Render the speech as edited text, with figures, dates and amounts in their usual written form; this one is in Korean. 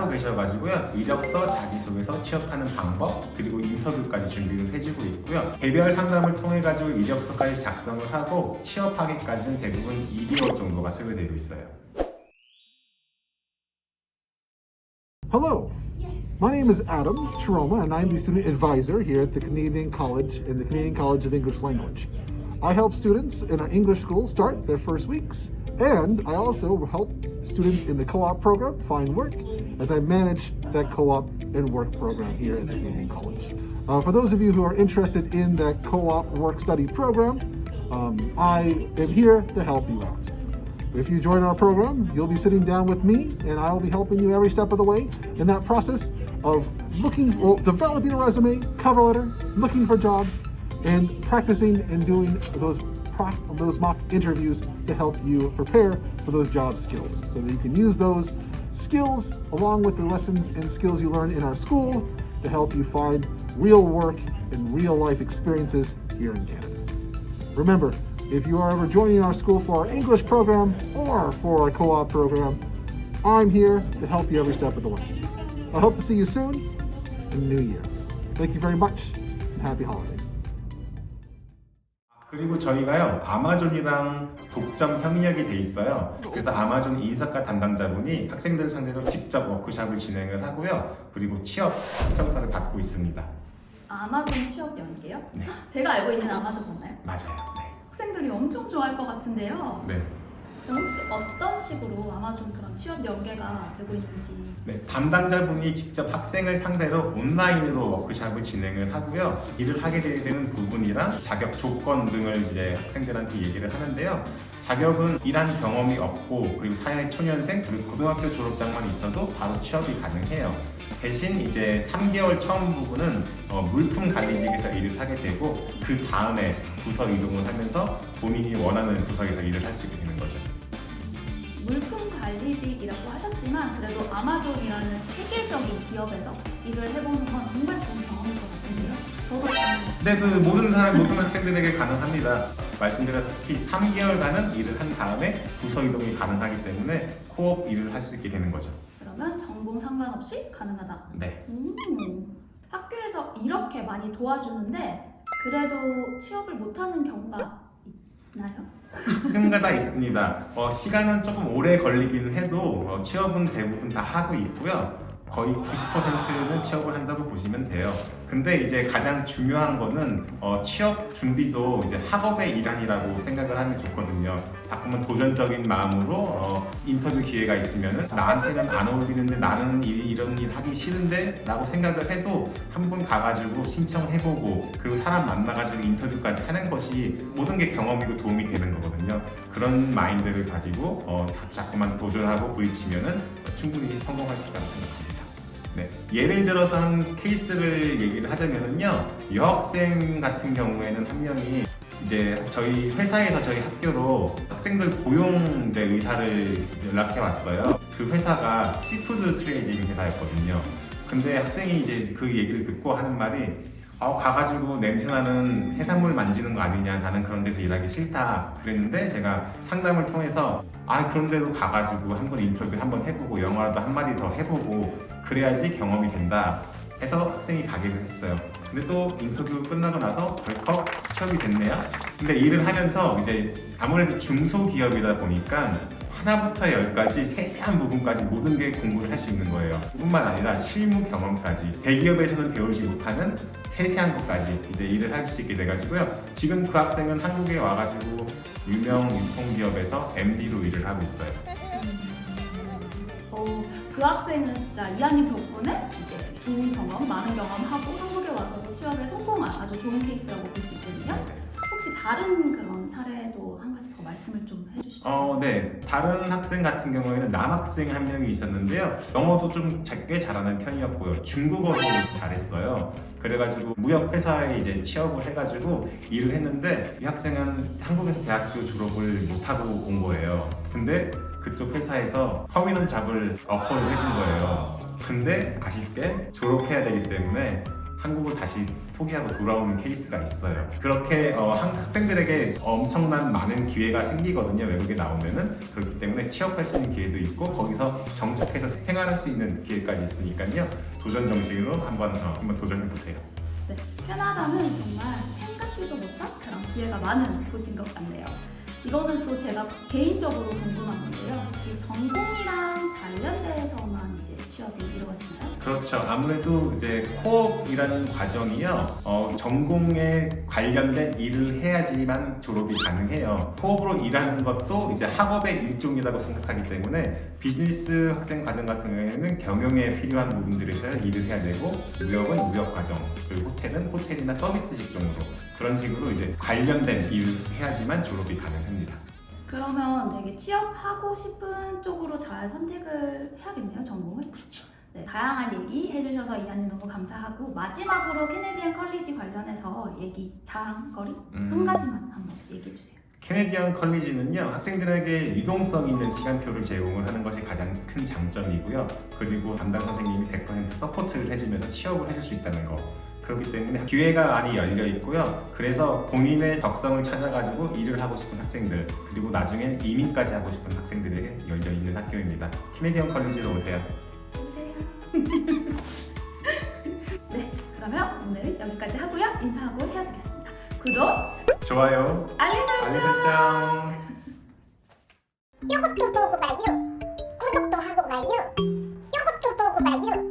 하고 계셔가지고요. 이력서, 자기소개서, 취업하는 방법, 그리고 인터뷰까지 준비를 해주고 있고요. 개별 상담을 통해 가지고 이력서까지 작성을 하고 취업하기까지는 대부분 2개월 정도가 소요되고 있어요. Hello, my name is Adam Chiroma, and I'm the student advisor here at the Canadian College in the Canadian College of English Language. I help students in our English school start their first weeks, and I also help students in the co-op program find work as I manage that co-op and work program here at the Canadian College. For those of you who are interested in that co-op work-study program, I am here to help you out. If you join our program, you'll be sitting down with me and I'll be helping you every step of the way in that process of developing a resume, cover letter, looking for jobs, and practicing and doing those mock interviews to help you prepare for those job skills so that you can use those skills along with the lessons and skills you learn in our school to help you find real work and real life experiences here in Canada. Remember, if you are ever joining our school for our English program or for our co-op program, I'm here to help you every step of the way. I hope to see you soon in the new year. Thank you very much and happy holidays. 그리고 저희가요, 아마존이랑 독점 협력이 돼 있어요. 그래서 아마존 인사과 담당자분이 학생들을 상대로 직접 워크숍을 진행을 하고요. 그리고 취업 신청서를 받고 있습니다. 아마존 취업 연계요? 네. 제가 알고 있는 아마존 맞나요? 맞아요. 네. 학생들이 엄청 좋아할 것 같은데요. 네. 그럼 혹시 어떤 식으로 아마존 그런 취업 연계가 되고 있는지. 네, 담당자분이 직접 학생을 상대로 온라인으로 워크숍을 진행을 하고요. 일을 하게 되는 부분이랑 자격 조건 등을 이제 학생들한테 얘기를 하는데요. 자격은 일한 경험이 없고 그리고 사회 초년생 그리고 고등학교 졸업장만 있어도 바로 취업이 가능해요. 대신 이제 3개월 처음 부분은 물품 관리직에서 일을 하게 되고 그 다음에 부서 이동을 하면서 본인이 원하는 부서에서 일을 할 수 있게 되는 거죠. 물품 관리직이라고 하셨지만 그래도 아마존이라는 세계적인 기업에서 일을 해보는 건 정말 좋은 경험일 것 같은데요. 저도 네, 그 모든 학생들에게 가능합니다. 말씀드렸다시피 3개월간은 일을 한 다음에 부서 이동이 가능하기 때문에 코업 일을 할 수 있게 되는 거죠. 그러면 전공 상관없이 가능하다. 네. 학교에서 이렇게 많이 도와주는데 그래도 취업을 못하는 경우가 있나요? 가끔가다 있습니다. 시간은 조금 오래 걸리긴 해도 취업은 대부분 다 하고 있고요. 거의 90%는 취업을 한다고 보시면 돼요. 근데 이제 가장 중요한 거는 취업 준비도 이제 학업의 일환이라고 생각을 하면 좋거든요. 자꾸만 도전적인 마음으로 인터뷰 기회가 있으면은 나한테는 안 어울리는데 나는 이런 일 하기 싫은데 라고 생각을 해도 한 번 가가지고 신청해보고 그리고 사람 만나가지고 인터뷰까지 하는 것이 모든 게 경험이고 도움이 되는 거거든요. 그런 마인드를 가지고 자꾸만 도전하고 부딪히면은 충분히 성공할 수 있다고 생각합니다. 네. 예를 들어서 한 케이스를 얘기를 하자면요. 여학생 같은 경우에는 한 명이 이제 저희 회사에서 저희 학교로 학생들 고용 이제 의사를 연락해 왔어요. 그 회사가 시푸드 트레이딩 회사였거든요. 근데 학생이 이제 그 얘기를 듣고 하는 말이 가가지고 냄새나는 해산물 만지는 거 아니냐, 나는 그런 데서 일하기 싫다 그랬는데 제가 상담을 통해서 그런 데로 가가지고 한번 인터뷰 한번 해보고 영어라도 한마디 더 해보고 그래야지 경험이 된다 해서 학생이 가기로 했어요. 근데 또 인터뷰 끝나고 나서 덜컥 취업이 됐네요. 근데 일을 하면서 이제 아무래도 중소기업이다 보니까 하나부터 열까지 세세한 부분까지 모든 게 공부를 할 수 있는 거예요. 그뿐만 아니라 실무 경험까지 대기업에서는 배우지 못하는 세세한 것까지 이제 일을 할 수 있게 돼가지고요. 지금 그 학생은 한국에 와가지고 유명 유통기업에서 MD로 일을 하고 있어요. 그 학생은 진짜 이하님 덕분에 이제 좋은 경험, 많은 경험하고 한국에 와서도 취업에 성공한 아주 좋은 케이스라고 볼 수 있거든요. 혹시 다른 그런 사례도 한 가지 더 말씀을 좀 해주시죠. 네. 다른 학생 같은 경우에는 남학생 한 명이 있었는데요. 영어도 좀 꽤 잘하는 편이었고요. 중국어도 잘했어요. 그래가지고 무역회사에 이제 취업을 해가지고 일을 했는데 이 학생은 한국에서 대학교 졸업을 못하고 온 거예요. 근데 그쪽 회사에서 퍼미넌 잡을 어퍼를 해준 거예요. 근데 아쉽게 졸업해야 되기 때문에 한국을 다시 포기하고 돌아오는 케이스가 있어요. 그렇게 학생들에게 엄청난 많은 기회가 생기거든요. 외국에 나오면은. 그렇기 때문에 취업할 수 있는 기회도 있고 거기서 정착해서 생활할 수 있는 기회까지 있으니까요. 도전 정신으로 한번 도전해 보세요. 네, 캐나다는 정말 생각지도 못한 그런 기회가 많은 곳인 것 같네요. 이거는 또 제가 개인적으로 궁금한 건데요. 혹시 전공이랑 관련돼서만 이제 취업이 이루어지나요? 그렇죠. 아무래도 이제 코업이라는 과정이요. 전공에 관련된 일을 해야지만 졸업이 가능해요. 코업으로 일하는 것도 이제 학업의 일종이라고 생각하기 때문에 비즈니스 학생 과정 같은 경우에는 경영에 필요한 부분들에서 일을 해야 되고 무역은 무역 과정 그리고 호텔은 호텔이나 서비스 직종으로 그런 식으로 이제 관련된 일을 해야지만 졸업이 가능합니다. 그러면 되게 취업하고 싶은 쪽으로 잘 선택을 해야겠네요, 전공을. 그렇죠. 네, 다양한 얘기 해주셔서 이한님 너무 감사하고 마지막으로 캐네디언 컬리지 관련해서 얘기 자랑거리 한 가지만 한번 얘기해 주세요. 캐네디언 컬리지는요 학생들에게 유동성 있는 시간표를 제공을 하는 것이 가장 큰 장점이고요. 그리고 담당 선생님이 100% 서포트를 해주면서 취업을 해줄 수 있다는 거. 그렇기 때문에 기회가 많이 열려 있고요. 그래서 본인의 적성을 찾아가지고 일을 하고 싶은 학생들 그리고 나중엔 이민까지 하고 싶은 학생들에게 열려 있는 학교입니다. 캐네디언 컬리지로 오세요. 오세요. 네, 그러면 오늘 여기까지 하고요. 인사하고 헤어지겠습니다. 구독, 좋아요. 알림 설정. 설정. 요것도 보고 봐요. 구독도 하고 봐요. 요것도 보고 봐요.